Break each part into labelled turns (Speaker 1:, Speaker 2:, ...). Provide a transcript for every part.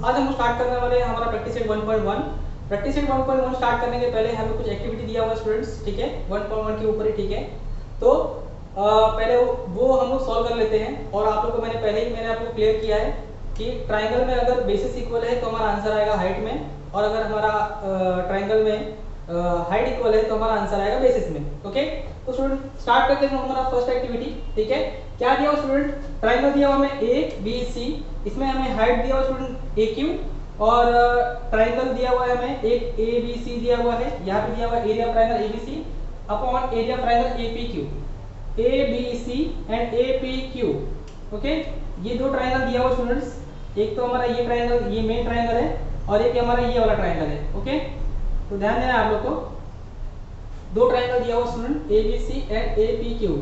Speaker 1: आज हम स्टार्ट करने वाले हैं हमारा practice set 1.1। Practice set 1.1 start करने के पहले हमें कुछ एक्टिविटी दिया हुआ स्टूडेंट्स, ठीक है, 1.1 के ऊपर ही, ठीक है। तो पहले वो हम लोग सॉल्व कर लेते हैं। और आप लोग को मैंने आपको क्लियर किया है कि ट्राइंगल में अगर बेसिस इक्वल है तो हमारा आंसर आएगा हाइट में, और अगर हमारा ट्राइंगल में हाइट इक्वल है तो हमारा आंसर आएगा बेसिस में। ओके, तो स्टूडेंट स्टार्ट करते हैं हमारा फर्स्ट एक्टिविटी, ठीक है। क्या दिया हुआ स्टूडेंट? ट्राइंगल दिया हुआ हमें ए बी सी, इसमें हमें हाइट दिया हुआ स्टूडेंट ए क्यू, और ट्राइंगल दिया हुआ है हमें एक ए बी सी दिया हुआ है, यहाँ पे दिया हुआ area triangle A B C upon area triangle A P Q, A B C and A P Q. Okay, ये दो ट्राइंगल दिया हुआ स्टूडेंट्स, एक तो हमारा ये ट्राइंगल, ये मेन ट्राइंगल है, और एक हमारा ये वाला ट्राइंगल है। ओके, तो ध्यान देना आप लोग को, दो ट्राइंगल दिया हुआ student A B C and A P Q.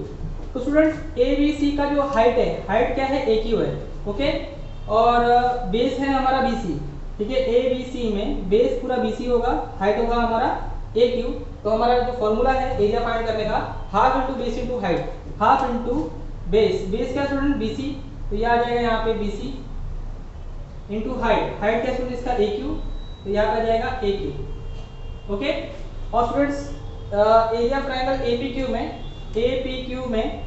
Speaker 1: तो स्टूडेंट ए बी सी का जो हाइट है, हाइट क्या है? ए क्यू है। ओके, और बेस है हमारा बी सी, ठीक है। ए बी सी में बेस पूरा बी सी होगा, हाइट होगा हमारा ए क्यू। तो हमारा जो फॉर्मूला है एरिया फाइंड करने का, half into base into height, half into base, base क्या स्टूडेंट? बी सी, तो ये आ जाएगा यहाँ पे B C into height, height क्या स्टूडेंट इसका? ए क्यू, तो यहाँ पे आ जाएगा ए क्यू। ओके, और students area triangle A P Q में, ए पी क्यू में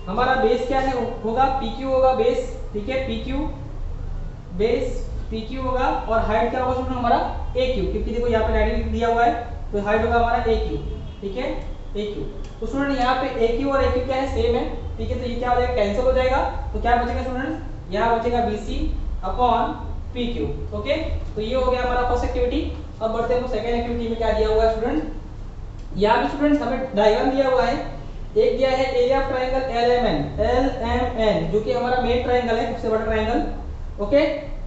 Speaker 1: हमारा बेस क्या है? होगा पी क्यू होगा बेस, ठीक है, P Q base P Q होगा, और हाइट क्या होगा स्टूडेंट हमारा? ए क्यू, क्योंकि देखो यहाँ पे 90 दिया हुआ है, तो हाइट होगा हमारा ए क्यू, ठीक है, ए क्यू। तो स्टूडेंट यहाँ पे ए क्यू और ए क्यू क्या है? सेम है, ठीक है। तो ये क्या हो जाएगा? कैंसिल हो जाएगा, तो क्या बचेगा स्टूडेंट? यहाँ बचेगा B C upon P Q. Okay, तो ये हो गया हमारा फर्स्ट एक्टिविटी। अब बढ़ते हैं सेकंड एक्टिविटी में। क्या दिया हुआ है स्टूडेंट? यहाँ भी स्टूडेंट हमें डायग्राम दिया हुआ है। एक दिया है area triangle L M N, जो कि हमारा मेन ट्राइंगल है, सबसे बड़ा ट्राइंगल। ओके,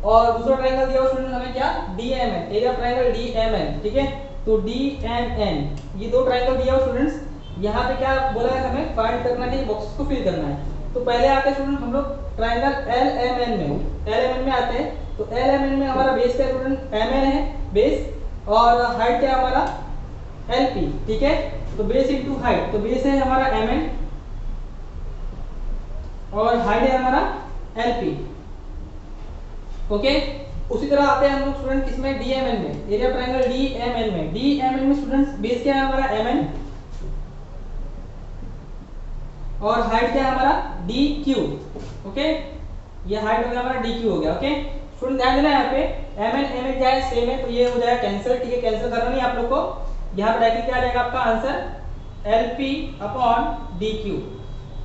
Speaker 1: और दूसरा ट्राइंगल दिया हुआ स्टूडेंट हमें क्या? D M N, area triangle D M N, ठीक है। तो डी एम एन, ये दो ट्राइंगल दिया हुआ स्टूडेंट्स। यहाँ पे क्या बोला है? हमें फाइंड करना है, बॉक्सेस को फिल करना है। तो पहले आते हैं स्टूडेंट हम लोग ट्राइंगल एल एम एन में, एल एम एन में आते हैं। तो एल एम एन में हमारा बेस क्या स्टूडेंट? एम एन है बेस, और हाइट क्या हमारा? एल पी, ठीक है। तो बेस इंटू हाइट, तो बेस है हमारा एम एन और हाइट है हमारा एल पी। ओके, उसी तरह आते हैं हम लोग स्टूडेंट किसमें? डी एम एन में, area triangle D M N में। डी एम एन में स्टूडेंट्स बेस क्या है हमारा? एम एन, और हाइट क्या है हमारा? D Q. ओके, ये हाइट हो गया हमारा, डी क्यू हो गया। ओके स्टूडेंट, ध्यान देना यहाँ पे एम एन क्या है? सेम है, तो ये हो जाएगा कैंसिल, ठीक है। कैंसिल करना नहीं आप लोग को, यहाँ पे डायरेक्टली क्या आ जाएगा आपका answer? L P upon D Q.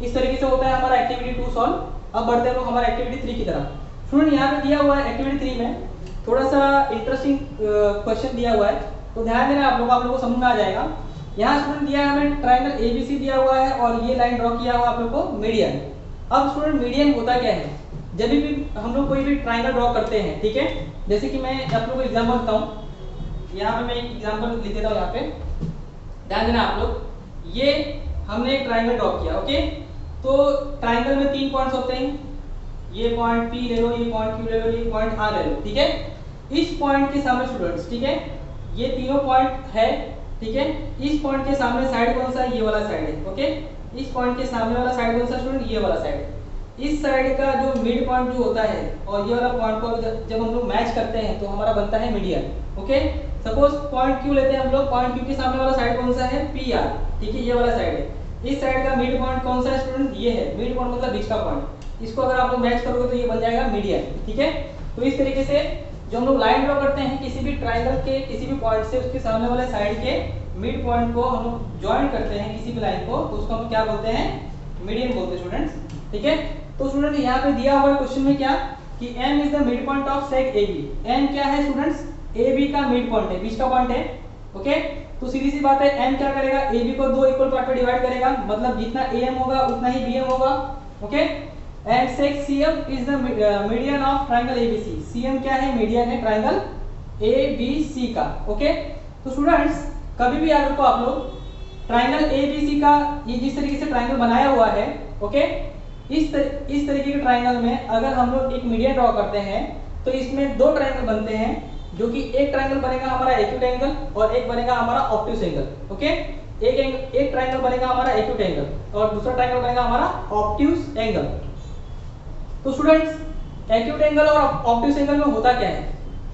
Speaker 1: इस तरीके से होता है हमारा एक्टिविटी 2 सॉल्व। अब बढ़ते हैं लोग हमारा एक्टिविटी 3 की तरफ। स्टूडेंट यहाँ पे दिया हुआ है एक्टिविटी 3 में थोड़ा सा इंटरेस्टिंग क्वेश्चन दिया हुआ है, तो ध्यान देना आप लोग को समझ में आ जाएगा। यहाँ स्टूडेंट दिया है हमें ट्राइंगल एबीसी दिया हुआ है, और ये लाइन ड्रॉ किया हुआ आप लोग को मीडियन। अब स्टूडेंट मीडियन होता क्या है? जब भी हम लोग कोई भी ट्राइंगल ड्रॉ करते हैं, ठीक है, जैसे कि मैं आप लोग को एग्जाम्पल देता हूँ। यहाँ पे मैं एक एग्जाम्पल लिख देता हूँ। यहाँ पे ध्यान देना आप लोग, ये हमने एक ट्राइंगल ड्रॉ किया। ओके, तो ट्राइंगल में 3 पॉइंट्स होते हैं, ये पॉइंट पी ले लो, ये पॉइंट क्यू ले लो, ये पॉइंट आर ले लो, ठीक है। इस पॉइंट के सामने स्टूडेंट्स, ठीक है, ये तीनों पॉइंट है, ठीक है। इस पॉइंट के सामने साइड कौन सा है? ये वाला साइड है। ओके, इस पॉइंट के सामने वाला साइड कौन सा स्टूडेंट? ये वाला साइड। इस साइड का जो मिड पॉइंट जो होता है और ये वाला पॉइंट को जब हम लोग मैच करते हैं तो हमारा बनता है median. Okay, suppose point Q लेते हैं हम लोग, पॉइंट क्यू के सामने वाला साइड कौन सा है? पी आर, ठीक है, ये वाला साइड है। इस साइड का मिड पॉइंट कौन सा है स्टूडेंट? ये है, मिड पॉइंट मतलब बीच का पॉइंट। इसको अगर आप लोग मैच करोगे तो ये बन जाएगा मीडियन, ठीक है। तो इस तरीके से जो हम लोग लाइन ड्रॉ करते हैं किसी भी ट्राइंगल के किसी भी पॉइंट से, उसके सामने वाले साइड के मिड पॉइंट को हम लोग ज्वाइन करते हैं किसी भी लाइन को, तो उसको हम क्या बोलते हैं? मीडियन बोलते हैं स्टूडेंट्स, ठीक है। तो स्टूडेंट यहाँ पे दिया हुआ है क्वेश्चन में क्या कि m is the mid point of सेग AB। m क्या है स्टूडेंट्स? AB का मिड पॉइंट है, बीच का पॉइंट है। ओके, तो सीधी सी बात है, m क्या करेगा? AB को 2 इक्वल पार्ट में डिवाइड करेगा, मतलब जितना AM होगा उतना ही BM होगा। Okay, and सेग CM is the median of triangle ABC। CM क्या है? मीडियन है ट्राइंगल ABC का। ओके, तो स्टूडेंट्स कभी भी अगर को आप लोग ट्राइंगल ABC का ये जिस तरीके से ट्राइंगल बनाया हुआ है, ओके, इस तरीके के ट्राइंगल में अगर हम लोग एक मीडियन ड्रॉ करते हैं तो इसमें 2 ट्राइंगल बनते हैं, जो कि एक ट्राइंगल बनेगा हमारा एक्यूट एंगल और एक बनेगा हमारा ऑब्ट्यूज एंगल। ओके, एक ट्राइंगल बनेगा हमारा एक्यूट एंगल और दूसरा ट्राइंगल बनेगा हमारा ऑब्ट्यूज एंगल। तो स्टूडेंट्स एक्यूट एंगल और ऑब्ट्यूज एंगल में होता क्या है?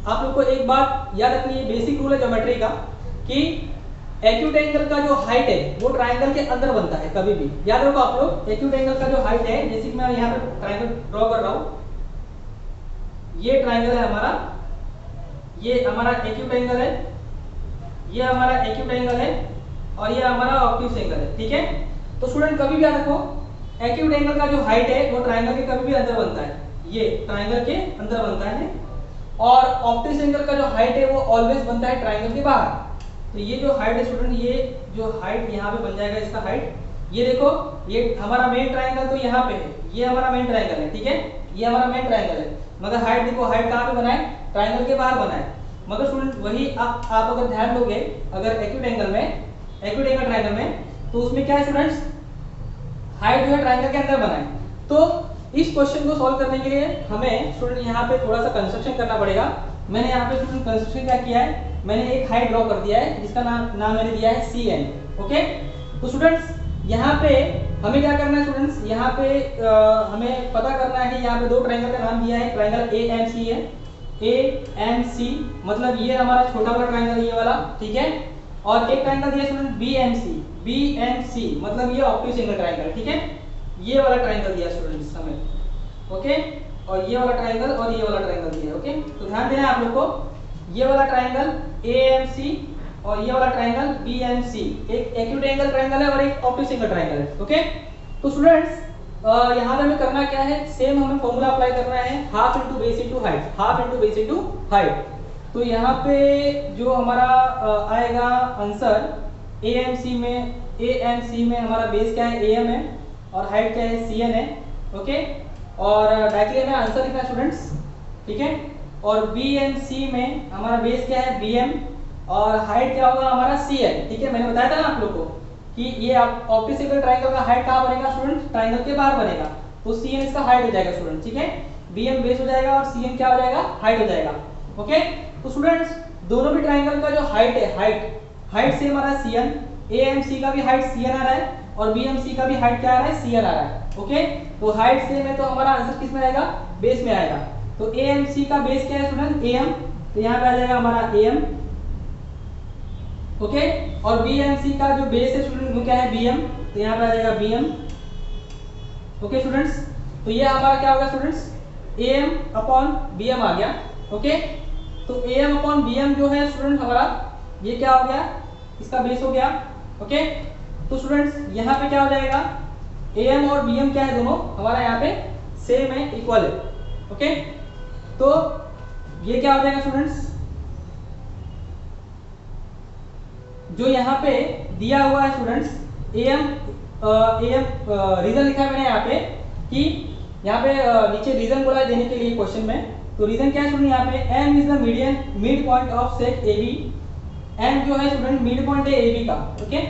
Speaker 1: आप लोग को एक बात याद रखनी है, बेसिक रूल है ज्योमेट्री का कि एक्यूट एंगल का जो हाइट है वो ट्रायंगल के अंदर बनता है कभी भी। याद रखो आप लोग, एक्यूट एंगल का जो हाइट है, जैसे कि मैं यहाँ पे ट्रायंगल ड्रॉ कर रहा हूँ, ये ट्रायंगल है हमारा, ये हमारा एक्यूट एंगल है, ये हमारा एक्यूट एंगल है और ये हमारा ऑब्ट्यूस एंगल है, ठीक है। तो स्टूडेंट कभी भी याद रखो, एक्यूट एंगल का जो हाइट है वो ट्रायंगल के कभी भी अंदर बनता है, ये ट्रायंगल के अंदर बनता है, और ऑब्ट्यूस एंगल का जो हाइट है वो ऑलवेज बनता है ट्रायंगल के बाहर। तो ये जो हाइट है स्टूडेंट, ये जो हाइट यहाँ पे बन जाएगा इसका हाइट, ये देखो ये हमारा मेन ट्रायंगल तो यहाँ पे है, ये हमारा मेन ट्रायंगल है, ठीक है, ये हमारा मेन ट्रायंगल है, मगर हाइट देखो, हाइट कहाँ पे बनाए, ट्रायंगल के बाहर बनाए। मगर स्टूडेंट वही आप अगर ध्यान दोगे, अगर एक्यूट एंगल में, एक्यूट एंगल ट्रायंगल में, तो उसमें क्या है स्टूडेंट्स, हाइट जो है ट्रायंगल के अंदर बनाए। तो इस क्वेश्चन को सॉल्व करने के लिए हमें स्टूडेंट यहाँ पे थोड़ा सा कंस्ट्रक्शन करना पड़ेगा। मैंने यहाँ पे स्टूडेंट कंस्ट्रक्शन क्या किया है, मैंने एक हाइट ड्रॉ कर दिया है जिसका नाम मैंने दिया है CN। ओके, तो स्टूडेंट्स यहाँ पे हमें क्या करना है स्टूडेंट्स, यहाँ पे हमें पता करना है कि यहाँ पे दो ट्रायंगल का नाम दिया है, ट्रायंगल AMC है, AMC मतलब ये हमारा छोटा वाला ट्रायंगल ये वाला, ठीक है, और एक ट्रायंगल दिया स्टूडेंट BMC मतलब ये ऑब्ट्यूस एंगल ट्रायंगल, ठीक है, ये वाला ट्रायंगल दिया स्टूडेंट्स हमें। ओके, और ये वाला ट्रायंगल और ये वाला ट्रायंगल दिया है। ओके, तो ध्यान देना आप लोग को, ये वाला ट्रायंगल AMC और ये वाला ट्रायंगल BMC, एक एक्यूट एंगल ट्रायंगल है और एक ऑब्ट्यूस एंगल ट्रायंगल है। ओके, तो स्टूडेंट्स यहाँ पे हमें करना क्या है, सेम हमें फॉर्मूला अप्लाई करना है, half into base into height, half into base into height. तो यहाँ पे जो हमारा आएगा आंसर AMC में हमारा बेस क्या है, AM है, और हाइट क्या है, CN है। ओके, और डायरेक्टली में आंसर लिखना स्टूडेंट्स, ठीक है, और BMC में हमारा बेस क्या है, BM, और हाइट क्या होगा हमारा CN, ठीक है। मैंने बताया था ना आप लोग को कि ये ऑब्ट्यूस एंगल ट्रायंगल का हाइट कहाँ बनेगा स्टूडेंट, ट्रायंगल के बाहर बनेगा, तो CN इसका हाइट हो जाएगा स्टूडेंट, ठीक है, BM बेस हो जाएगा और CN क्या हो जाएगा, हाइट हो जाएगा। ओके, तो स्टूडेंट्स दोनों भी ट्रायंगल का जो हाइट है, हाइट सेम आ रहा है CN, AMC का भी हाइट CN आ रहा है और BMC का भी हाइट क्या आ रहा है, CN आ रहा है। ओके, तो हाइट सेम है तो हमारा आंसर किस में आएगा, बेस में आएगा। तो AMC का बेस क्या है स्टूडेंट, AM, तो यहाँ पे आ जाएगा हमारा AM। ओके, और BMC का जो बेस है स्टूडेंट वो क्या है, BM, तो यहाँ पे आ जाएगा BM। ओके स्टूडेंट्स, तो ये हमारा क्या होगा स्टूडेंट्स, AM अपॉन BM आ गया। ओके, तो AM अपॉन BM जो है स्टूडेंट हमारा ये क्या हो गया, इसका बेस हो गया। ओके, तो स्टूडेंट्स यहाँ पे क्या हो जाएगा, AM और BM क्या है, दोनों हमारा यहाँ पे सेम है, इक्वल है। ओके, तो ये क्या हो जाएगा स्टूडेंट्स, जो यहाँ पे दिया हुआ है स्टूडेंट्स AM रीजन लिखा है मैंने यहाँ पे कि यहाँ पे नीचे रीजन बोला है देने के लिए क्वेश्चन में, तो रीजन क्या है स्टूडेंट, यहाँ पे M is the median mid point of set AB। M जो है स्टूडेंट मिड पॉइंट है AB का। ओके,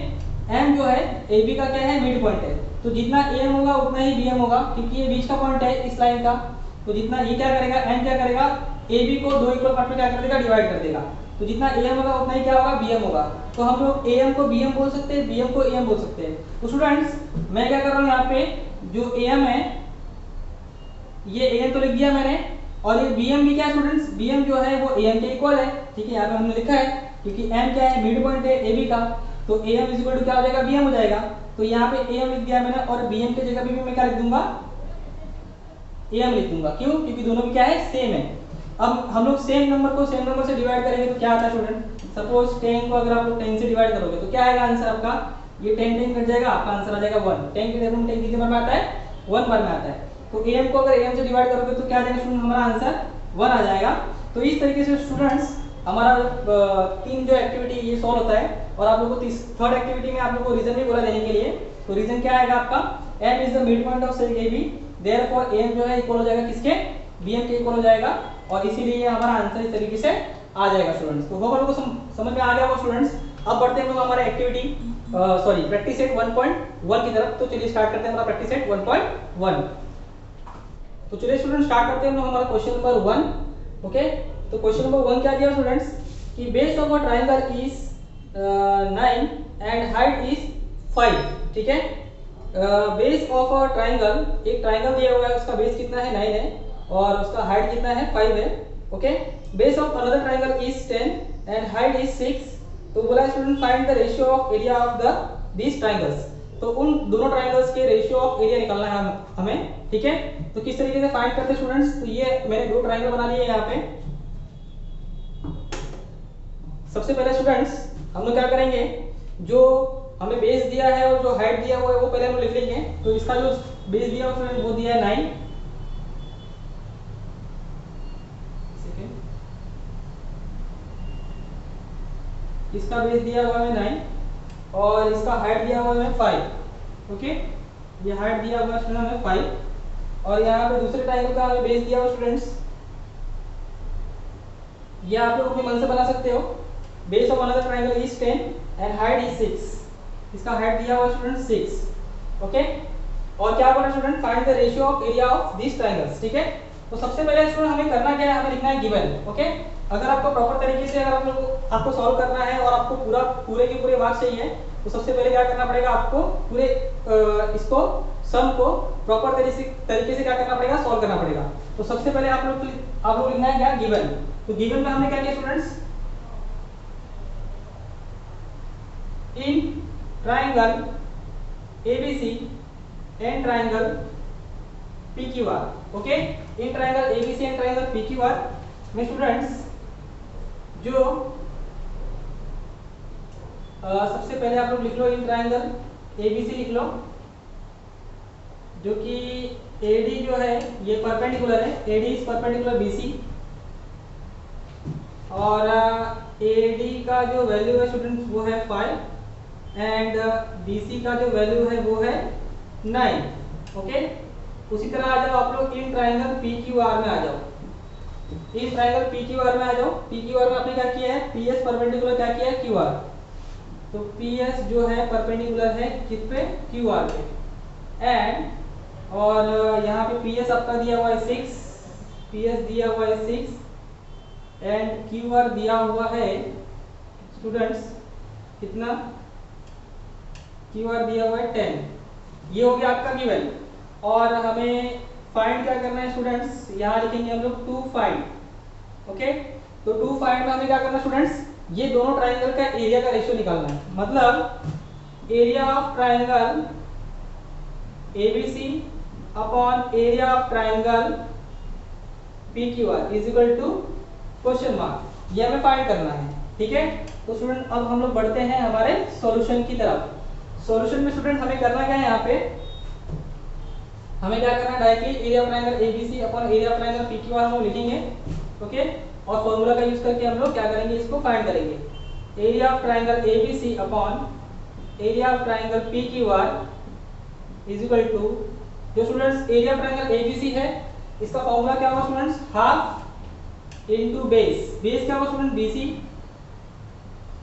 Speaker 1: M जो है AB का क्या है, मिड पॉइंट है, तो जितना AM होगा उतना ही BM होगा, क्योंकि ये बीच का पॉइंट है इस लाइन का, तो जितना ये क्या करेगा, M क्या करेगा, AB को दो इक्वल पार्ट में क्या कर देगा, डिवाइड कर देगा, तो जितना AM होगा उतना ही क्या होगा, BM होगा। तो हम लोग AM को BM बोल सकते हैं, BM को AM बोल सकते हैं। तो स्टूडेंट्स मैं क्या कर रहा हूँ, यहाँ पे जो AM है ये AM तो लिख दिया मैंने, और ये BM भी क्या है स्टूडेंट्स, BM जो है वो AM के इक्वल है, ठीक है, यहाँ पे हमने लिखा है, क्योंकि M क्या है, मिड पॉइंट है AB का, तो AM इज इक्वल टू क्या हो जाएगा, BM हो जाएगा। तो यहाँ पे AM लिख दिया मैंने, और BM की जगह भी मैं क्या लिख दूंगा, AM लिख दूंगा, क्यों, क्योंकि दोनों भी क्या है, सेम है। अब हम लोग सेम नंबर को सेम नंबर से डिवाइड करेंगे तो क्या आता है स्टूडेंट, सपोज 10 को अगर आप लोग 10 से डिवाइड करोगे तो क्या आएगा आंसर आपका, ये 10 10 कट जाएगा, आपका आंसर आ जाएगा 1। 10 की जगह 10 कितने बार में आता है, 1 बार में आता है। तो AM को अगर AM से डिवाइड करोगे तो क्या आ जाएगा स्टूडेंट, हमारा आंसर 1 आ जाएगा। तो इस तरीके से स्टूडेंट्स हमारा तीन जो एक्टिविटी ये सॉल्व होता है, और आप लोगों को थर्ड एक्टिविटी में आप लोगों को रीजन भी बोला देने के लिए, तो रीजन क्या आएगा आपका, M is the mid point of set AB, therefore AM जो है इक्वल हो जाएगा किसके, BM के इक्वल हो जाएगा, और इसीलिए हमारा आंसर इस तरीके से आ जाएगा स्टूडेंट्स। तो होप आप लोगों को समझ में आ गया होगा स्टूडेंट्स। अब बढ़ते हैं हम लोग हमारे एक्टिविटी सॉरी प्रैक्टिस सेट 1.1 की तरफ। तो चलिए स्टार्ट करते हैं हमारा प्रैक्टिस सेट 1.1। तो चलिए स्टूडेंट स्टार्ट करते हैं हम हमारा क्वेश्चन नंबर 1। ओके, तो क्वेश्चन नंबर 1 क्या दिया स्टूडेंट्स, कि base of a triangle is 9 and height is 5। ठीक है, बेस ऑफ अ ट्रायंगल, एक ट्रायंगल दिया हुआ है, उसका बेस कितना है 9 है और उसका हाइट कितना है 5 है। Okay. Base of another triangle is 10 and height is 6। तो बोला student find the ratio of area of the this triangles. तो उन दोनों ट्राइंगल्स के रेशियो ऑफ एरिया निकालना है हमें, ठीक है। तो किस तरीके से फाइंड करते हैं स्टूडेंट्स, तो ये मैंने दो ट्राइंगल बना लिए यहाँ पे। सबसे पहले स्टूडेंट्स हम लोग क्या करेंगे, जो हमें बेस दिया है और जो हाइट दिया हुआ है वो पहले हम लिख लेंगे। तो इसका जो बेस दिया हुआ है वो दिया है 9, इसका बेस दिया हुआ है 9 और इसका हाइट दिया हुआ है 5। ओके, ये हाइट दिया हुआ है हमें 5 और यहाँ पे दूसरे ट्राइंगल का हमें बेस दिया हुआ स्टूडेंट्स, ये आप लोग अपने मन से बना सकते हो। Base of another triangle is 10 and height is 6। इसका हाइट दिया हुआ स्टूडेंट 6। ओके, और क्या बोला student, find the ratio of area of this triangles. ठीक है, तो सबसे पहले स्टूडेंट हमें करना क्या है, हमें लिखना है गिवन। ओके, अगर आपको प्रॉपर तरीके से अगर आपको सॉल्व करना है और आपको पूरे के पूरे मार्क्स चाहिए, तो सबसे पहले क्या करना पड़ेगा, आपको पूरे इसको सम को प्रॉपर तरीके से क्या करना पड़ेगा, सॉल्व करना पड़ेगा। तो सबसे पहले आप लोग लिखना है क्या, गिवन। तो गिवन में हमने क्या किया students, in triangle ABC and triangle PQR। Okay, in triangle ABC and triangle PQR में स्टूडेंट्स जो सबसे पहले आप लोग लिख लो, इन ट्राइंगल ABC लिख लो, जो कि AD जो है ये परपेंडिकुलर है, AD इज परपेंडिकुलर BC और AD का जो वैल्यू है स्टूडेंट्स वो है 5 एंड BC का जो वैल्यू है वो है 9। ओके, उसी तरह आ जाओ आप लोग इन ट्राइंगल PQR में आ जाओ, इस ट्राइंगल PQR में आ जाओ। PQR में आपने क्या किया है, PS परपेंडिकुलर क्या किया है, QR। तो PS जो है परपेंडिकुलर है किस पे, QR पे। एंड और यहाँ पे PS आपका दिया हुआ है 6, PS दिया हुआ है 6 एंड QR दिया हुआ है स्टूडेंट्स कितना, QR दिया हुआ है 10। ये हो गया आपका गिवन। और हमें फाइंड क्या करना है स्टूडेंट्स, यहाँ लिखेंगे हम लोग टू फाइंड। ओके, तो टू फाइंड में हमें क्या करना है स्टूडेंट्स, ये दोनों ट्राइंगल का एरिया का रेशियो निकालना है। मतलब area of triangle ABC upon area of triangle PQR is equal to question mark, ये हमें फाइंड करना है। ठीक है, तो स्टूडेंट अब हम लोग बढ़ते हैं हमारे सॉल्यूशन की तरफ। सॉल्यूशन में स्टूडेंट हमें करना क्या है, यहाँ पे हमें क्या करना है, directly area of triangle ABC upon area of triangle PQR हम लिखेंगे। ओके, और फॉर्मूला का यूज करके हम लोग क्या करेंगे, इसको फाइंड करेंगे। Area of triangle ABC upon area of triangle PQR is equal to, जो students area of triangle ABC है इसका फॉर्मूला क्या होगा students, half into base. Base क्या होगा student, BC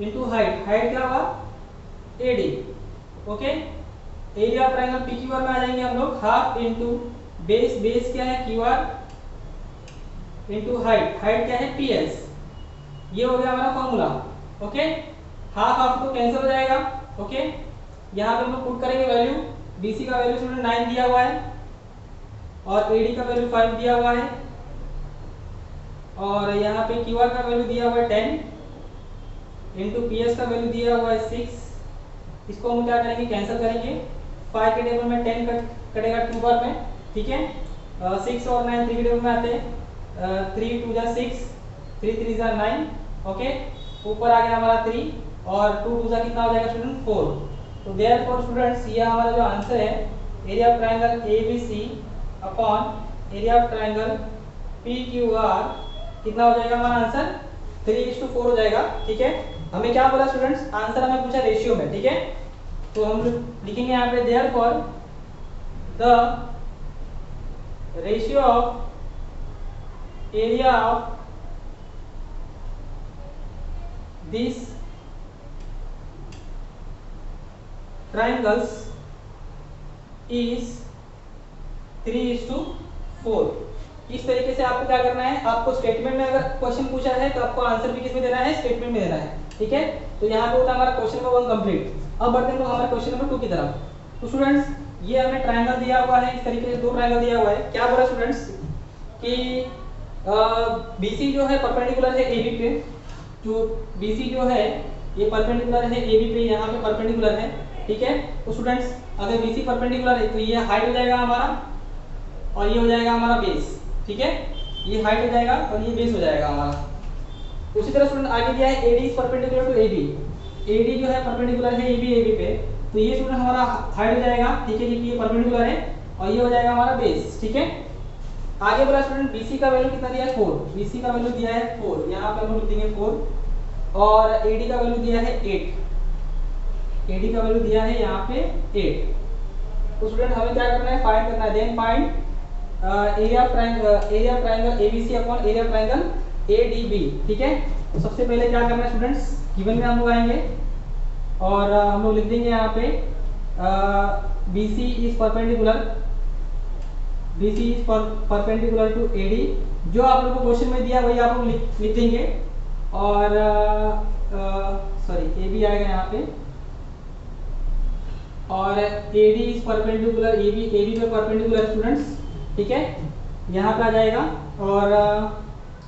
Speaker 1: into height, height क्या होगा AD। Okay, area of triangle PQR में आ जाएंगे हम लोग, हाफ इनटू बेस, बेस क्या है QR इनटू हाइट, हाइट क्या है PS। ये हो गया हमारा फॉर्मूला। ओके, हाफ हाफ तो कैंसिल हो जाएगा। ओके, यहाँ पे हम लोग पुट करेंगे वैल्यू, BC का वैल्यू स्टूडेंट 9 दिया हुआ है और AD का वैल्यू 5 दिया हुआ है और यहाँ पे QR का वैल्यू दिया हुआ है 10 इनटू PS का वैल्यू दिया हुआ है 6। इसको हम क्या करेंगे, कैंसिल करेंगे। 5 के टेबल में 10 कटेगा 2 बार में। ठीक है, 6 और 9 3 के टेबल में आते हैं, 3 2 जा 6, 3 3 जा 9। ओके, ऊपर आ गया हमारा 3 और 2 2 जा कितना हो जाएगा स्टूडेंट 4। तो देयरफॉर स्टूडेंट्स ये हमारा जो आंसर है, area of triangle ABC upon area of triangle PQR कितना हो जाएगा हमारा आंसर, 3:4 हो जाएगा। ठीक है, हमें क्या बोला स्टूडेंट्स, आंसर हमें पूछा रेशियो में। ठीक है, तो हम लिखेंगे यहाँ पे therefore the ratio of area of this triangles is 3:4। इस तरीके से आपको क्या करना है, आपको स्टेटमेंट में अगर क्वेश्चन पूछा है तो आपको आंसर भी किसमें देना है, स्टेटमेंट में देना है। ठीक है, तो यहाँ पे होता है हमारा क्वेश्चन नंबर 1 कंप्लीट। अब बढ़ते हैं तो हमारे क्वेश्चन नंबर 2 की तरफ। तो स्टूडेंट्स ये हमें ट्रायंगल दिया हुआ है, इस तरीके से दो ट्रायंगल दिया हुआ है। क्या बोला स्टूडेंट्स कि BC जो है परपेंडिकुलर है AB पे, जो BC जो है ये परपेंडिकुलर है AB पे, यहाँ पे परपेंडिकुलर है, ठीक है। तो स्टूडेंट्स अगर BC परपेंडिकुलर है तो ये हाइट हो जाएगा हमारा और ये हो जाएगा हमारा बेस, ठीक है। ये हाइट हो जाएगा और ये बेस हो जाएगा हमारा। उसी तरह स्टूडेंट आगे दिया है AD is perpendicular to AB, AD जो है परपेंडिकुलर है AB पे, तो ये स्टूडेंट हमारा हाइट हो जाएगा, ठीक है, क्योंकि ये परपेंडिकुलर है और ये हो जाएगा हमारा बेस, ठीक है। आगे बोला स्टूडेंट BC का वैल्यू कितना दिया है 4, BC का वैल्यू दिया है 4, यहाँ पे हम लोग देंगे 4 और AD का वैल्यू दिया है 8, AD का वैल्यू दिया है यहाँ पे 8। तो स्टूडेंट हमें क्या करना है, फाइंड करना है, then find area triangle ABC upon area triangle ADB, ठीक है। तो सबसे पहले क्या करना है स्टूडेंट्स, गिवन में हम लोग आएंगे और हम लोग लिख देंगे यहाँ पे BC is perpendicular to AD, जो आप लोगों को क्वेश्चन में दिया वही आप लोग लिख देंगे और सॉरी AB आएगा यहाँ पे और AD इज परपेंडिकुलर AB पे परपेंडिकुलर स्टूडेंट्स, ठीक है, यहाँ पे आ जाएगा और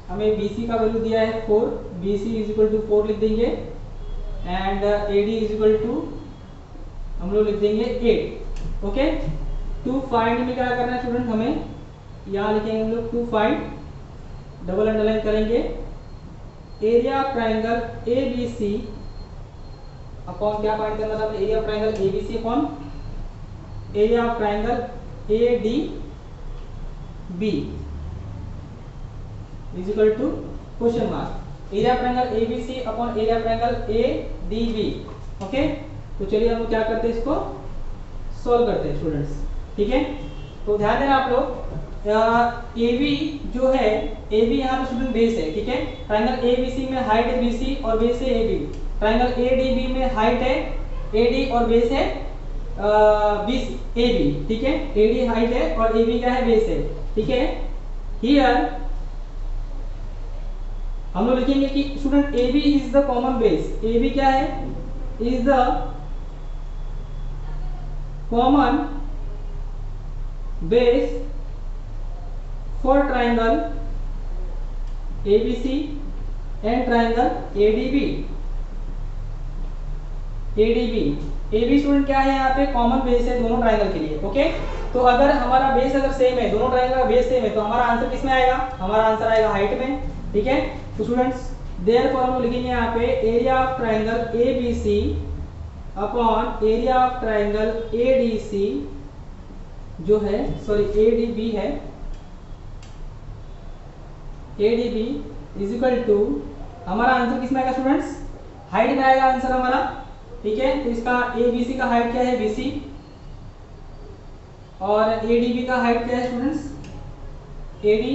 Speaker 1: हमें BC का वैल्यू दिया है 4, BC इज इक्वल टू 4 लिख देंगे and AD is equal to हम लोग लिख देंगे 8, ओके। टू फाइंड में क्या करना है स्टूडेंट, हमें यहाँ लिखेंगे हम लोग टू फाइंड, डबल अंडरलाइन करेंगे area of triangle ABC upon क्या फाइंड करना था, area of triangle ABC upon area of triangle ADB is equal to question mark area triangle ABC upon area triangle ADB, okay. तो चलिए हम क्या करते हैं, इसको सॉल्व करते हैं स्टूडेंट्स, ठीक है। तो ध्यान देना आप लोग, AB जो है, AB यहाँ पे स्टूडेंट बेस है, ठीक है। ट्रायंगल ABC में हाइट है BC और बेस है AB, ट्रायंगल ADB में हाइट है AD और बेस है AB, ठीक है। AD हाइट है और AB क्या है, बेस है, ठीक है। हियर हम लोग लिखेंगे कि student AB is the common base, AB क्या है, is the common base for triangle ABC and triangle ADB। AB student क्या है, यहाँ पे कॉमन बेस है दोनों ट्रायंगल के लिए, ओके। तो अगर हमारा बेस अगर सेम है, दोनों ट्रायंगल का बेस सेम है, तो हमारा आंसर किस में आएगा, हमारा आंसर आएगा हाइट में, ठीक है। तो स्टूडेंट्स देयरफॉर हम लिखेंगे यहाँ पे area of triangle ABC upon area of triangle ADC जो है, सॉरी ADB है, ADB इज इक्वल टू हमारा आंसर किस में आएगा स्टूडेंट्स, हाइट में आएगा आंसर हमारा, ठीक है। तो इसका ABC का हाइट क्या है BC और ADB का हाइट क्या है स्टूडेंट्स AD,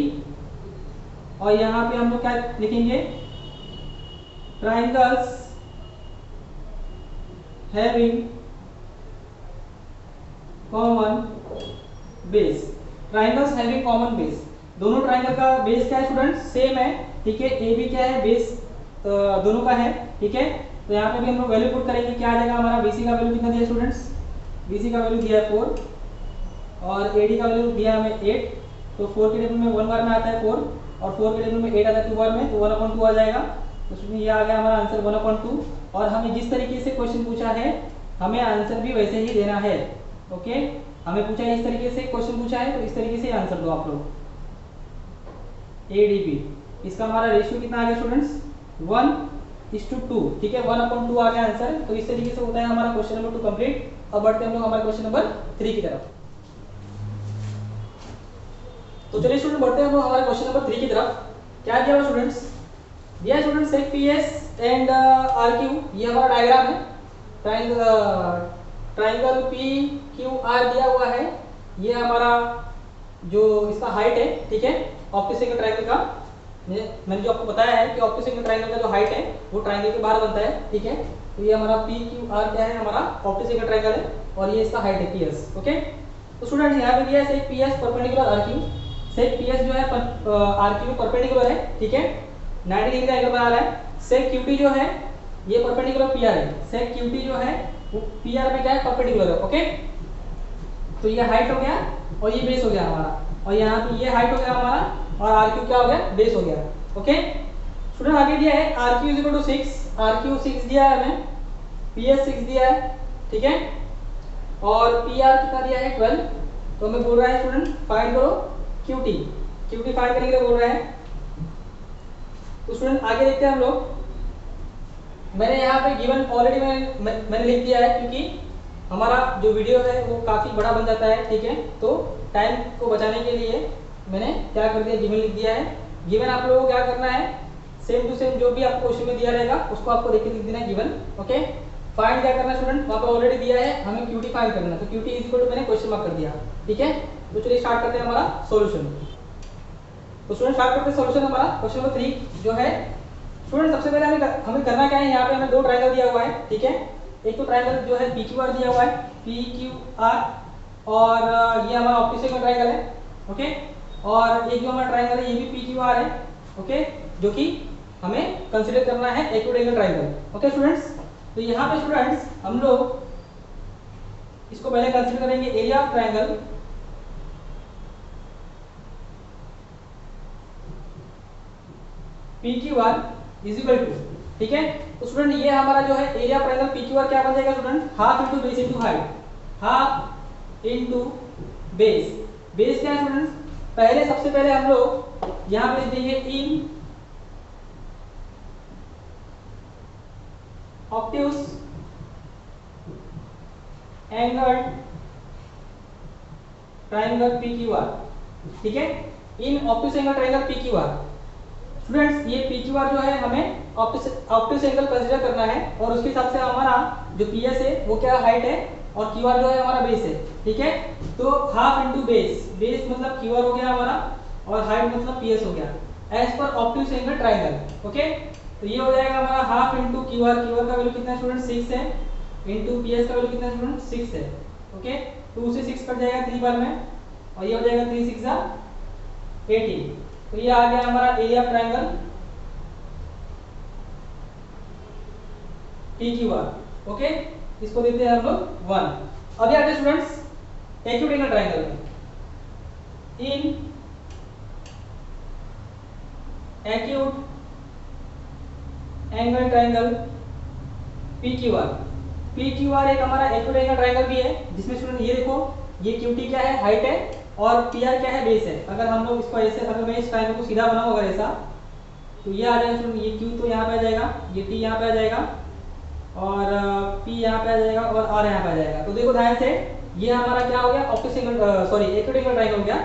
Speaker 1: और यहाँ पे हम लोग क्या लिखेंगे, triangles having common base, triangles having common base, दोनों ट्रायंगल का बेस क्या है स्टूडेंट्स, सेम है, ठीक है। AB क्या है, बेस दोनों का है, ठीक है। तो यहाँ पे भी हम लोग वैल्यू पुट करेंगे, क्या आ जाएगा हमारा, BC का वैल्यू कितना दिया स्टूडेंट्स, BC का वैल्यू दिया है 4 और AD का वैल्यू दिया हमें 8, तो 4 के टेबल में 1 बार में आता है 4 और 4 के टेबल में 8 आता है 2 बार में, तो 1/2 आ जाएगा। तो उसमें ये आ गया हमारा आंसर 1/2 और हमें जिस तरीके से क्वेश्चन पूछा है हमें आंसर भी वैसे ही देना है, ओके। हमें पूछा है इस तरीके से क्वेश्चन पूछा है, तो इस तरीके से आंसर दो आप लोग। ADB इसका हमारा रेशियो कितना आ गया स्टूडेंट्स, 1:2, ठीक है, 1/2 आ गया आंसर। तो इस तरीके से होता है हमारा क्वेश्चन नंबर 2 कंप्लीट। अब बढ़ते हैं हम लोग हमारे क्वेश्चन नंबर 3 की तरफ। तो चलिए स्टूडेंट बढ़ते हैं हम लोग हमारे क्वेश्चन नंबर 3 की तरफ। क्या दिया हुआ स्टूडेंट्स, दिया students seg PS and RQ, ये हमारा डायग्राम है, ट्रायंगल PQR दिया हुआ है, ये हमारा जो इसका हाइट है, ठीक है, ऑप्टिक ट्रायंगल का। मैंने जो आपको बताया है कि ऑप्टिक ट्रायंगल का जो हाइट है वो ट्रायंगल के बाहर बनता है, ठीक है। तो ये हमारा PQR क्या है, हमारा ऑप्टिक ट्रायंगल है और ये इसका हाइट है PS, ओके। तो स्टूडेंट यहाँ पे दिया है सेक PS परपेंडिकुलर RQ, सेक PS जो है RQ परपेंडिकुलर है, ठीक है, 90 डिग्री का एंगल बना रहा है। सेक QT जो है ये परपेंडिकुलर PR है, सेक QT जो है वो PR में क्या है, परपेंडिकुलर है, ओके। तो ये हाइट हो गया और ये बेस हो गया हमारा, और यहाँ पे ये हाइट हो गया हमारा और आर क्यू क्या हो गया, बेस हो गया। ओके स्टूडेंट, आगे दिया है R Q is equal to 6, R Q 6 दिया है हमें, पी एस 6 दिया है, ठीक है, और पी आर कितना दिया है 12। तो हमें बोल रहा है स्टूडेंट फाइंड करो Q T, Q T find करने के लिए बोल रहा है। तो स्टूडेंट आगे देखते हैं हम लोग। मैंने यहाँ पे गिवन ऑलरेडी मैंने लिख दिया है, क्योंकि हमारा जो वीडियो है वो काफ़ी बड़ा बन जाता है, ठीक है, तो टाइम को बचाने के लिए मैंने क्या कर दिया, गिवन लिख दिया है। गिवन आप लोगों को क्या करना है, सेम टू सेम जो भी आपको क्वेश्चन में दिया रहेगा उसको आपको देख के लिख देना है गिवन। ओके, फाइंड क्या करना है स्टूडेंट, वहाँ पे ऑलरेडी दिया है, हमें क्यूटी फाइंड करना है, तो क्यूटी इज इक्वल टू मैंने क्वेश्चन मार्क कर दिया, ठीक है। तो चलिए स्टार्ट करते हैं हमारा सॉल्यूशन। तो स्टूडेंट स्टार्ट करते हैं सॉल्यूशन हमारा क्वेश्चन नंबर 3 जो है। स्टूडेंट सबसे पहले हमें करना क्या है, यहाँ पे हमें दो ट्रायंगल दिया हुआ है, ठीक है। एक तो ट्रायंगल जो है पी क्यू आर दिया हुआ है, पी क्यू आर, और ये हमारा ऑप्टिक ट्रायंगल है, ओके। और एक जो हमारा ट्रायंगल है ये भी पी क्यू आर है, ओके, जो कि हमें कंसीडर करना है acute angle triangle. Okay students, तो यहाँ पे स्टूडेंट्स हम लोग इसको पहले कंसीडर करेंगे area of triangle P Q R is equal to, ठीक है। तो स्टूडेंट ये हमारा जो है area triangle P Q R क्या बन जाएगा student, half into base into height, half into base. Base क्या है स्टूडेंट, पहले सबसे पहले हम लोग यहाँ पे लिख देंगे in obtuse angle triangle P Q R, ठीक है, in obtuse angle triangle P Q R. Students ये पी क्यू आर जो है हमें ऑब्ट्यूस एंगल कंसीडर करना है, और उसके हिसाब से हमारा जो पी एस है वो क्या हाइट है, और क्यू आर जो है हमारा बेस है, ठीक है। तो हाफ इंटू बेस, बेस मतलब क्यू आर हो गया हमारा, और हाइट मतलब पी एस हो गया as per obtuse angle triangle. Okay, तो ये हो जाएगा हमारा half into Q R, Q R का वैल्यू कितना है स्टूडेंट 6 है, इंटू पी एस का वैल्यू कितना है स्टूडेंट 6 है। ओके, 2 से 6 कट जाएगा 3 बार में, और ये हो जाएगा 3 6 18। तो ये आ गया हमारा area of triangle P Q are. Okay, इसको देते हैं हम लोग 1। अभी आते स्टूडेंट्स एक्यूट एंगल ट्रायंगल में, in acute angle triangle P Q are. P Q are एक हमारा एक्यूट एंगल ट्रायंगल भी है, जिसमें स्टूडेंट ये देखो ये क्यू टी क्या है, हाइट है, और पी आर क्या है, बेस है। अगर हम लोग इसको ऐसे, अगर मैं इस ट्रायंगल को सीधा बनाऊं अगर ऐसा, तो ये आ जाएगा स्टूडेंट, ये क्यू तो यहाँ पे आ जाएगा, ये टी यहाँ पे आ जाएगा, और पी यहाँ पे आ जाएगा, और आर यहाँ पे आ जाएगा। तो देखो ध्यान से, ये हमारा क्या हो गया, optic angle sorry acute angle triangle हो गया।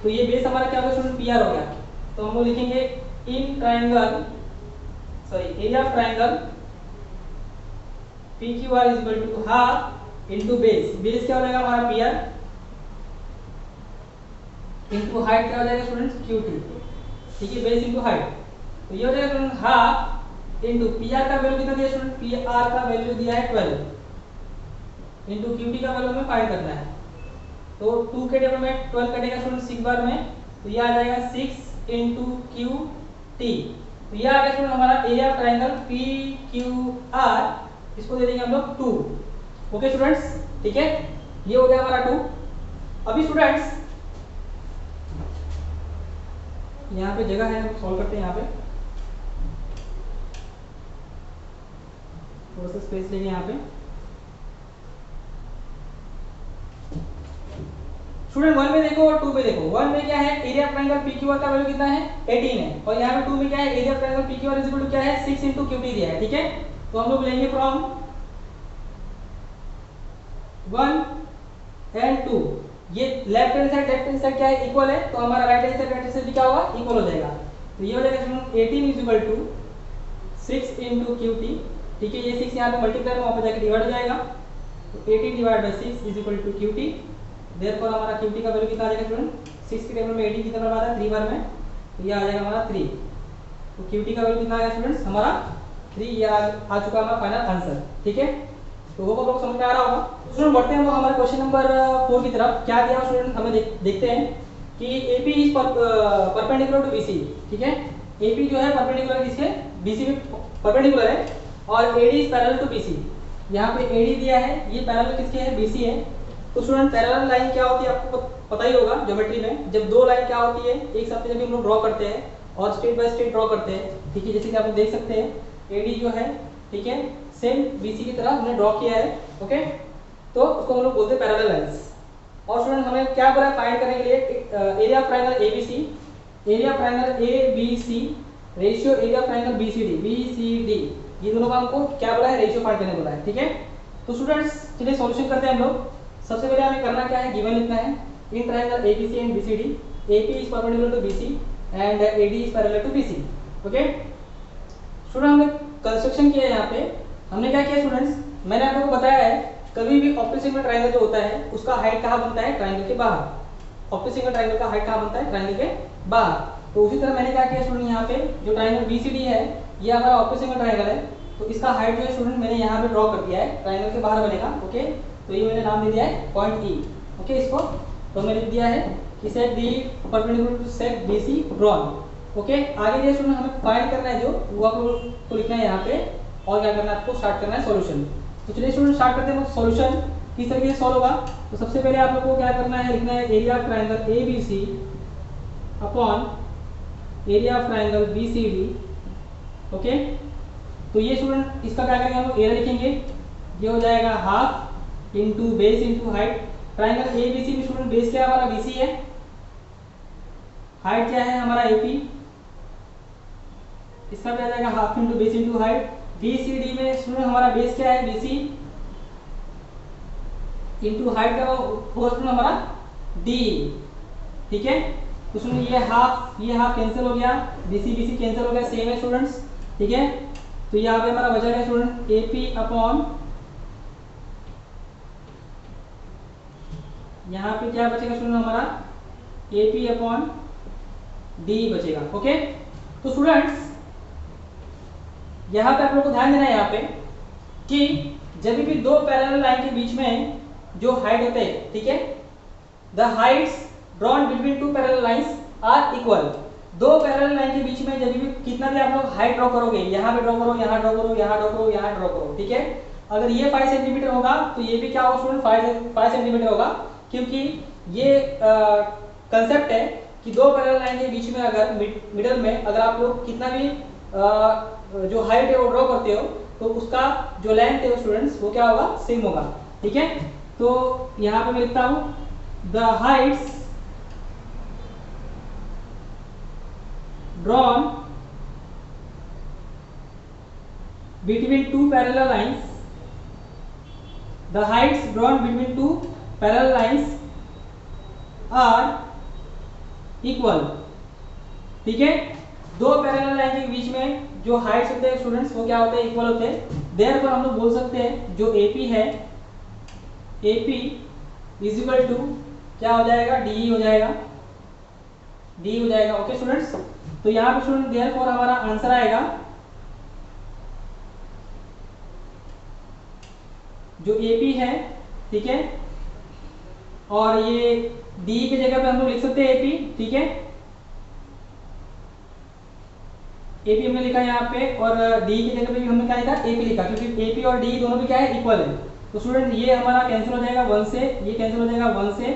Speaker 1: तो ये बेस हमारा क्या हो गया स्टूडेंट, पी आर हो गया। तो हम लोग लिखेंगे in triangle sorry area of triangle P Q R is equal to half into base, base क्या हो जाएगा हमारा पी आर, इंटू हाइट क्या हो जाएगा स्टूडेंट्स क्यू टी, ठीक है, बेस इंटू हाइट। तो ये हो जाएगा student half into P R का वैल्यू कितना दिया स्टूडेंट, पी आर का वैल्यू दिया है 12, इंटू क्यू टी का वैल्यू हमें फाइंड करना है। तो 2 के टेबल में 12 कटेगा स्टूडेंट 6 बार में, तो ये आ जाएगा 6 इंटू क्यू टी। तो ये आ गया स्टूडेंट हमारा area of triangle P Q are, इसको दे देंगे हम लोग 2। ओके स्टूडेंट्स, ठीक है, ये हो गया हमारा 2। अभी स्टूडेंट्स यहाँ पे जगह है, हम सॉल्व करते हैं। यहाँ पे थोड़ा सा स्पेस लेंगे यहाँ पे। स्टूडेंट 1 में देखो और 2 में देखो। 1 में क्या है, area of triangle P Q are का वैल्यू कितना है 18 है, और यहाँ पे 2 में क्या है, area of triangle P Q R is equal to क्या है 6 इंटू क्यू टी दिया है, ठीक है। तो हम लोग लेंगे फ्रॉम 1 एंड 2, ये लेफ्ट हैंड साइड क्या है, इक्वल है, तो हमारा राइट हैंड साइड भी क्या होगा, इक्वल हो जाएगा। तो ये हो जाएगा student 18 is equal to 6 into Q T, ठीक है। ये 6 यहाँ पे मल्टीप्लाई में वहाँ पे जाकर डिवाइड हो जाएगा, तो 18 divide by 6 is equal to Q T. Therefore हमारा क्यू टी का वैल्यू कितना आ जाएगा स्टूडेंट, 6 के टेबल में 18 कितना बार आता है 3 बार में, तो ये आ जाएगा हमारा 3। तो क्यू टी का वैल्यू कितना आ गया स्टूडेंट्स हमारा 3, ये आ चुका हमारा फाइनल आंसर, ठीक है। तो वो लोग समझ में आ रहा होगा। स्टूडेंट बढ़ते हैं हम हमारे क्वेश्चन नंबर 4 की तरफ। क्या दिया स्टूडेंट, हमें देखते हैं कि AP is perpendicular to BC, ठीक है। AP जो है परपेंडिकुलर किसके, BC में परपेंडिकुलर है, और AD is parallel to BC। यहाँ पे AD दिया है, ये पैरेलल किसके है, BC है, तो स्टूडेंट पैरेलल लाइन क्या होती है आपको पता ही होगा ज्योमेट्री में, जब दो लाइन क्या होती है एक साथ जब हम लोग ड्रॉ करते हैं और स्ट्रेट बाय स्ट्रेट ड्रॉ करते हैं, ठीक है, जैसे कि आप देख सकते हैं एडी जो है, ठीक है, सेम बीसी की तरह हमने ड्रॉ किया है, ओके, तो उसको हम लोग बोलते हैं पैरेलल लाइंस। और स्टूडेंट हमें क्या बोला फाइंड करने के लिए, area of triangle ABC, area of triangle ABC ratio area of triangle BCD, ये दोनों का हमको क्या बोला है, रेशियो फाइंड करने बोला है, ठीक है। तो स्टूडेंट्स चलिए सॉल्यूशन करते हैं हम लोग। सबसे पहले हमें करना क्या है, गिवन लिखना है in triangle ABC and BCD, AP is perpendicular to BC and AD is parallel to BC, okay. Student हमने कंस्ट्रक्शन किया है, यहाँ पे हमने क्या किया स्टूडेंट्स, मैंने आप लोगों को बताया है कभी भी ऑप्टिक सेगमेंट ट्रायंगल जो होता है उसका हाइट कहाँ बनता है, ट्रायंगल के बाहर। ऑप्टिक सेगमेंट ट्रायंगल का हाइट कहाँ बनता है, ट्रायंगल के बाहर। तो उसी तरह मैंने क्या किया स्टूडेंट, यहाँ पे जो ट्रायंगल बीसीडी है ये हमारा ऑप्टिक सेगमेंट ट्रायंगल है, तो इसका हाइट जो है स्टूडेंट मैंने यहाँ पे ड्रॉ कर दिया है, ट्रायंगल के बाहर बनेगा, ओके। तो ये मैंने नाम दे दिया है पॉइंट ई, ओके। इसको तो मैंने लिख दिया है कि set D perpendicular to set BC drawn, okay. आगे ये स्टूडेंट हमें फाइंड करना है जो वो आप लोगों को लिखना है यहाँ पे, और क्या करना है आपको, स्टार्ट करना है सॉल्यूशन। तो चलिए स्टूडेंट स्टार्ट करते हैं सॉल्यूशन किस तरीके से सॉल्व होगा। तो सबसे पहले आप लोग को क्या करना है, लिखना है area of triangle ABC upon area of triangle BCD, okay. तो ये स्टूडेंट इसका क्या करेंगे हम लोग, एरिया लिखेंगे, ये हो जाएगा half into base into height. Triangle ABC में स्टूडेंट बेस क्या है हमारा, बीसी है, हाइट क्या है हमारा एपी, इसका क्या जाएगा half into base into height. BCD में स्टूडेंट हमारा बेस क्या है, बीसी इंटू हाइट का होगा स्टूडेंट हमारा डी, ठीक है। तो स्टूडेंट ये हाफ कैंसिल हो गया, बीसी बीसी कैंसिल हो गया, सेम है स्टूडेंट्स, ठीक है। तो यहाँ पे हमारा बचा है स्टूडेंट एपी अपॉन, यहाँ पे क्या बचेगा स्टूडेंट हमारा एपी अपॉन डी बचेगा, ओके। तो स्टूडेंट्स यहाँ पे आप लोग को ध्यान देना है यहाँ पे कि जब भी दो पैरेलल लाइन के बीच में जो हाइट होते हैं, ठीक है, the heights drawn between two parallel lines are equal. दो पैरेलल लाइन के बीच में जब भी कितना भी आप लोग हाइट ड्रॉ करोगे, यहाँ पे ड्रॉ करो, यहाँ ड्रॉ करो, यहाँ ड्रॉ करो, यहाँ ड्रॉ करो, ठीक है, अगर ये 5 सेंटीमीटर होगा तो ये भी क्या होगा स्टूडेंट 5 सेंटीमीटर होगा, क्योंकि ये कंसेप्ट है कि दो पैरेलल लाइन के बीच में अगर मिडल में अगर आप लोग कितना भी जो हाइट है वो ड्रॉ करते हो तो उसका जो लेंथ है स्टूडेंट्स वो क्या होगा, सेम होगा, ठीक है। तो यहाँ पे मैं लिखता हूँ the heights drawn between two parallel lines, the heights drawn between two parallel lines are equal, ठीक है। दो पैरेलल लाइन के बीच में जो हाइट्स होते हैं स्टूडेंट्स वो क्या होते हैं, इक्वल होते हैं। देयरफॉर हम लोग बोल सकते हैं जो AP है, AP इज इक्वल टू क्या हो जाएगा, DE हो जाएगा, D हो जाएगा, ओके स्टूडेंट्स। तो यहाँ पे स्टूडेंट देयरफॉर हमारा आंसर आएगा जो AP है, ठीक है, और ये D की जगह पे हम लोग लिख सकते हैं AP, ठीक है, AP हमने लिखा यहाँ पे, और D की जगह पे भी हमने क्या लिखा, AP लिखा, क्योंकि AP और D दोनों भी क्या है, इक्वल है। तो स्टूडेंट ये हमारा कैंसिल हो जाएगा 1 से, ये कैंसिल हो जाएगा 1 से,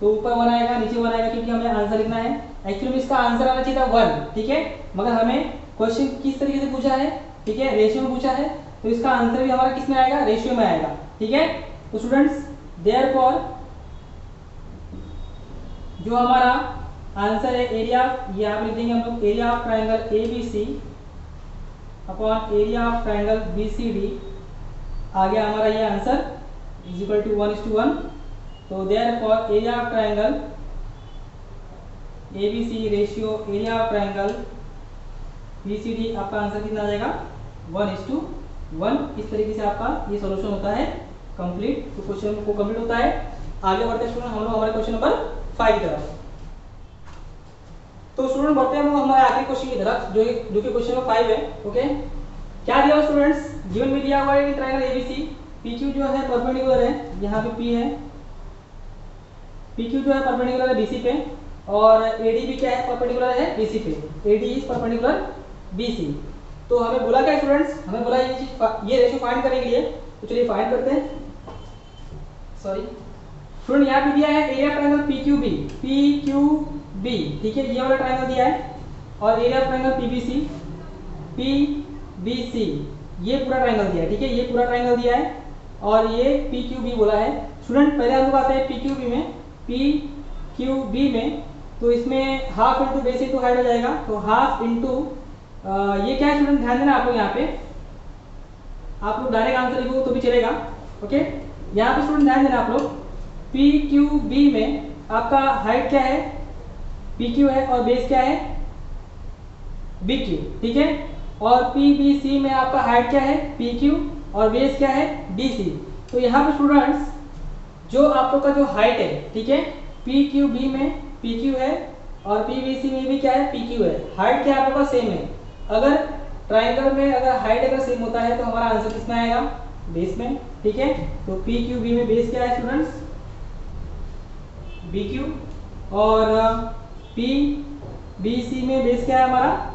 Speaker 1: तो ऊपर 1 आएगा, नीचे 1 आएगा, क्योंकि हमें आंसर लिखना है। एक्चुअली इसका आंसर आना चाहिए था 1, ठीक है, मगर हमें क्वेश्चन किस तरीके से पूछा है, ठीक है, रेशियो में पूछा है, तो इसका आंसर भी हमारा किस में आएगा, रेशियो में आएगा, ठीक है। तो स्टूडेंट्स देयरफॉर जो हमारा आंसर है एरिया, ये आप लिख देंगे हम लोग area of triangle ABC upon area of triangle BCD, आ गया हमारा ये आंसर इज इक्वल टू 1:1। तो therefore area of triangle ABC ratio area of triangle BCD, आपका आंसर कितना आ जाएगा, 1:1। इस तरीके से आपका ये सॉल्यूशन होता है कंप्लीट, तो क्वेश्चन को कंप्लीट होता है। आगे बढ़ते हैं स्टूडेंट हम लोग हमारे क्वेश्चन नंबर 5 की तरफ। तो स्टूडेंट बढ़ते हैं हम लोग हमारे आखिरी क्वेश्चन की तरफ जो कि क्वेश्चन नंबर 5 है, ओके। क्या दिया हुआ स्टूडेंट्स, गिवन में दिया हुआ है कि ट्रायंगल एबीसी PQ जो है परपेंडिकुलर है, यहाँ पे P है, PQ जो है परपेंडिकुलर है BC पे, और AD भी क्या है, परपेंडिकुलर है BC पे, AD इज परपेंडिकुलर BC। तो हमें बोला क्या स्टूडेंट्स, हमें बोला ये चीज, ये रेशियो फाइंड करने के लिए, तो चलिए फाइंड करते हैं, सॉरी। स्टूडेंट यहाँ पे दिया है एरिया ट्रायंगल PQB, ठीक है, ये वाला ट्रायंगल दिया है, और एरिया ट्रायंगल PBC, ये पूरा ट्रायंगल दिया है, ठीक है, ये पूरा ट्रायंगल दिया है, और ये PQB बोला है। स्टूडेंट पहले हम लोग आते हैं PQB में, तो इसमें half into base into height हो जाएगा, तो हाफ इंटू ये क्या है स्टूडेंट, ध्यान देना आप लोग, यहाँ पे आप लोग डायरेक्ट आंसर लिखो तो भी चलेगा, ओके। यहाँ पे स्टूडेंट ध्यान देना आप लोग, PQB में आपका हाइट क्या है, PQ है, और बेस क्या है, BQ, ठीक है, और PBC में आपका हाइट क्या है, PQ, और बेस क्या है, BC। तो यहाँ पे स्टूडेंट्स जो आप लोग का जो हाइट है, ठीक है, PQB में PQ है, और PBC में भी क्या है, PQ है, हाइट क्या आप लोग का सेम है। अगर ट्रायंगल में अगर हाइट अगर सेम होता है तो हमारा आंसर किसमें आएगा, बेस में, ठीक है। तो PQB में बेस क्या है स्टूडेंट्स, BQ, और PBC में बेस क्या है हमारा,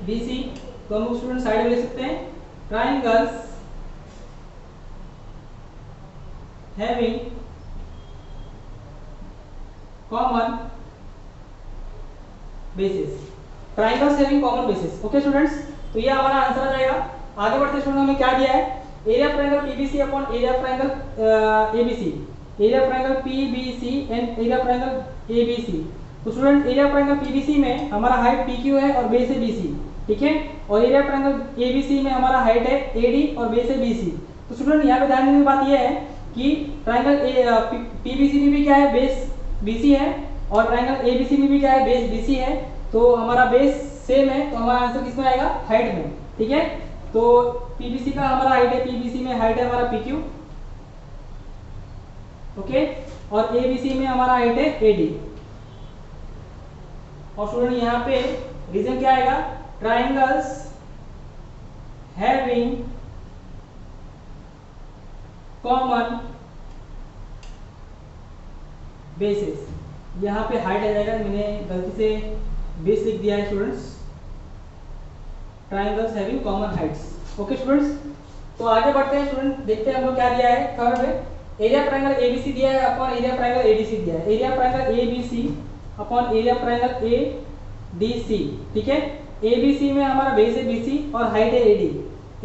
Speaker 1: BC। तो हम स्टूडेंट साइड में लिख सकते हैं, triangles having common basis, triangles having common basis, okay students. तो ये हमारा आंसर आ जाएगा। आगे बढ़ते स्टूडेंट, हमें क्या दिया है, area triangle PBC upon area triangle ABC, area triangle PBC and area triangle ABC। तो स्टूडेंट एरिया ट्रायंगल PBC में हमारा हाइट PQ है और बेस है BC, ठीक है, और एरिया ट्रायंगल ABC में हमारा हाइट है AD और बेस है BC। तो स्टूडेंट यहाँ पे ध्यान देने की बात यह है कि ट्रायंगल PBC में भी क्या है, बेस BC है, और ट्रायंगल ABC में भी क्या है, बेस BC है। तो हमारा बेस सेम है, तो हमारा आंसर किसमें आएगा, हाइट में, ठीक है। तो PBC का हमारा हाइट है, PBC में हाइट है हमारा PQ, ओके, और ABC में हमारा हाइट है AD। और स्टूडेंट यहाँ पे रीजन क्या आएगा, ट्रायंगल्स हैविंग कॉमन बेसिस, यहाँ पे हाइट आ जाएगा, मैंने गलती से बेस लिख दिया है students, triangles having common Heights, okay students. तो आगे बढ़ते हैं स्टूडेंट, देखते हैं हम लोग क्या दिया है। थर्ड में एरिया ट्रायंगल ABC दिया है अपॉन एरिया ट्रायंगल ADC दिया है, area triangle ABC upon area triangle ADC, ठीक है। ABC में हमारा बेस है BC और हाइट है AD,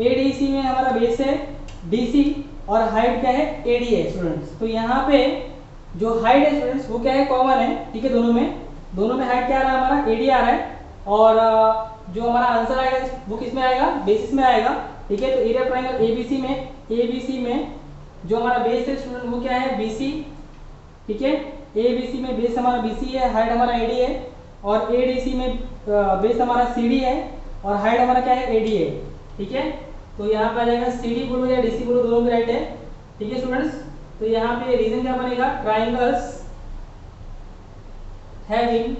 Speaker 1: ADC में हमारा बेस है DC और हाइट क्या है, AD है स्टूडेंट्स। तो यहाँ पे जो हाइट है स्टूडेंट्स वो क्या है, कॉमन है, ठीक है, दोनों में हाइट क्या आ रहा है हमारा, AD आ रहा है, और जो हमारा आंसर आएगा वो किस में आएगा, बेसिस में आएगा, ठीक है। तो एरिया ट्रायंगल ABC में जो हमारा बेस है स्टूडेंट वो क्या है, BC, ठीक है, ABC में बेस हमारा BC है, हाइट हमारा AD है, और ADC में बेस हमारा CD है और हाइट हमारा क्या है, AD है, ठीक है। तो यहाँ पे आ जाएगा CD बोलो या DC बोलो, दोनों की राइट है, ठीक है स्टूडेंट्स। तो यहाँ पे रीजन क्या बनेगा, ट्रायंगल्स हैविंग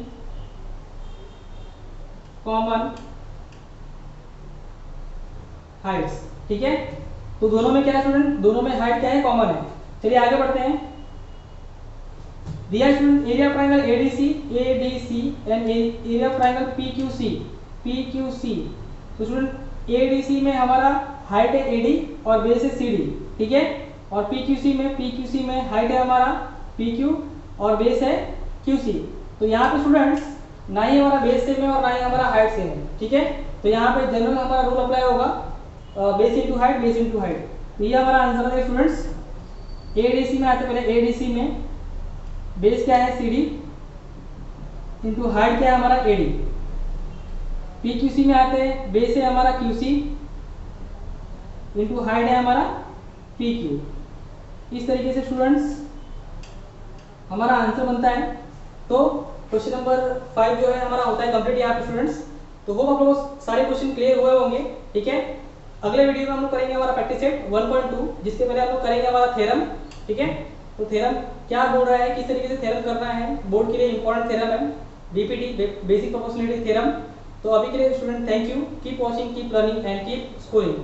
Speaker 1: कॉमन हाइट्स, ठीक है। तो दोनों में क्या है स्टूडेंट, दोनों में हाइट क्या है, कॉमन है। चलिए आगे बढ़ते हैं। दिया student area triangle ADC and area triangle PQC। तो स्टूडेंट ADC में हमारा हाइट है AD और बेस है CD, ठीक है, और PQC में हाइट है हमारा PQ और बेस है QC। तो यहाँ पे स्टूडेंट्स ना ही हमारा बेस सेम है और ना ही हमारा हाइट सेम है, ठीक है। तो यहाँ पे जनरल हमारा रूल अप्लाई होगा, बेस इंटू हाइट। तो ये हमारा आंसर है स्टूडेंट्स। ADC में आते पहले, ADC में बेस क्या है CD इंटू हाइट क्या है हमारा AD। PQC में आते हैं, बेस है हमारा QC इंटू हाइट है हमारा PQ। इस तरीके से स्टूडेंट्स हमारा आंसर बनता है। तो क्वेश्चन नंबर 5 जो है हमारा होता है कंप्लीट यहाँ पे स्टूडेंट्स। तो होप आप लोगों को सारे क्वेश्चन क्लियर हुए होंगे, ठीक है। अगले वीडियो में हम लोग करेंगे हमारा प्रैक्टिस सेट 1.2, जिसके पहले हम लोग करेंगे हमारा थ्योरम, ठीक है। तो थ्योरम क्या बोल रहा है, किस तरीके से थ्योरम करना है, बोर्ड के लिए इंपॉर्टेंट थ्योरम है, BPT बेसिक प्रोपोर्शनलिटी थ्योरम। तो अभी के लिए student thank you, keep watching, keep learning and keep scoring.